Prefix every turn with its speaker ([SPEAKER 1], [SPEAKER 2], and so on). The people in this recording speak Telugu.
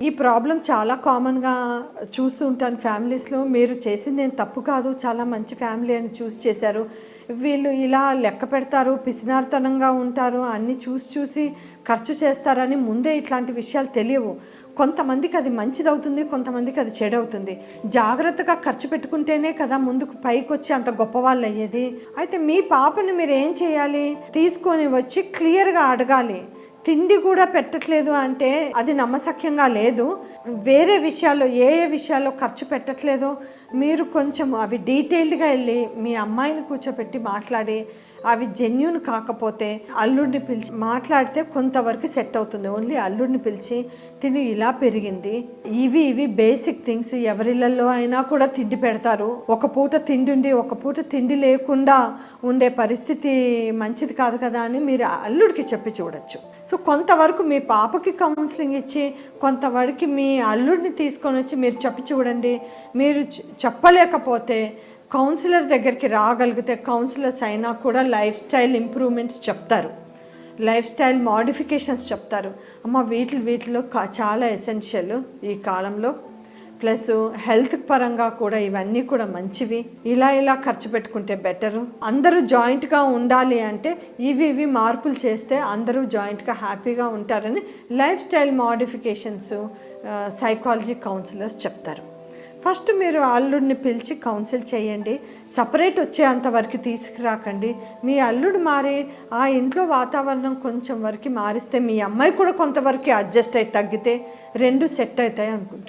[SPEAKER 1] ఈ ప్రాబ్లం చాలా కామన్‌గా చూస్తూ ఉంటాను ఫ్యామిలీస్‌లో. మీరు చేసిందేం తప్పు కాదు, చాలా మంచి ఫ్యామిలీ అని చూసి చేశారు. వీళ్ళు ఇలా లెక్క పెడతారు, పిసినారితనంగా ఉంటారు, అన్నీ చూసి ఖర్చు చేస్తారని ముందే ఇట్లాంటి విషయాలు తెలియవు. కొంతమందికి అది మంచిదవుతుంది, కొంతమందికి అది చెడవుతుంది. జాగ్రత్తగా ఖర్చు పెట్టుకుంటేనే కదా ముందుకు పైకొచ్చి అంత గొప్పవాళ్ళయ్యేది. అయితే మీ పాపని మీరేం చేయాలి? తీసుకొని వచ్చి క్లియర్‌గా అడగాలి. తిండి కూడా పెట్టట్లేదు అంటే అది నమ్మశక్యంగా లేదు. వేరే విషయాల్లో ఏ విషయాల్లో ఖర్చు పెట్టట్లేదో మీరు కొంచెం అవి డీటెయిల్డ్గా వెళ్ళి మీ అమ్మాయిని కూర్చోపెట్టి మాట్లాడి అవి జెన్యూన్ కాకపోతే అల్లుడిని పిలిచి మాట్లాడితే కొంతవరకు సెట్ అవుతుంది. ఓన్లీ అల్లుడిని పిలిచి తిని ఇలా పెరిగింది, ఇవి బేసిక్ థింగ్స్ ఎవరిళ్ళల్లో అయినా కూడా తిండి పెడతారు. ఒక పూట తిండి ఉండి ఒక పూట తిండి లేకుండా ఉండే పరిస్థితి మంచిది కాదు కదా అని మీరు అల్లుడికి చెప్పి చూడొచ్చు. సో కొంతవరకు మీ పాపకి కౌన్సిలింగ్ ఇచ్చి కొంతవరకు మీ అల్లుడిని తీసుకొని వచ్చి మీరు చెప్పి చూడండి. మీరు చెప్పలేకపోతే కౌన్సిలర్ దగ్గరికి రాగలిగితే కౌన్సిలర్స్ అయినా కూడా లైఫ్ స్టైల్ ఇంప్రూవ్మెంట్స్ చెప్తారు, లైఫ్ స్టైల్ మోడిఫికేషన్స్ చెప్తారు. అమ్మ వీటిలో చాలా ఎసెన్షియల్ ఈ కాలంలో. ప్లస్ హెల్త్ పరంగా కూడా ఇవన్నీ కూడా మంచివి. ఇలా ఖర్చు పెట్టుకుంటే బెటరు. అందరూ జాయింట్గా ఉండాలి అంటే ఇవి మార్పులు చేస్తే అందరూ జాయింట్గా హ్యాపీగా ఉంటారని lifestyle modifications psychology counsellors చెప్తారు. ఫస్ట్ మీరు అల్లుడిని పిలిచి కౌన్సిల్ చేయండి. సపరేట్ వచ్చేంతవరకు తీసుకురాకండి. మీ అల్లుడు మారి ఆ ఇంట్లో వాతావరణం కొంచెం వరకు మారిస్తే మీ అమ్మాయి కూడా కొంతవరకు అడ్జస్ట్ అయి తగ్గితే రెండు సెట్ అవుతాయి అనుకుంటున్నాను.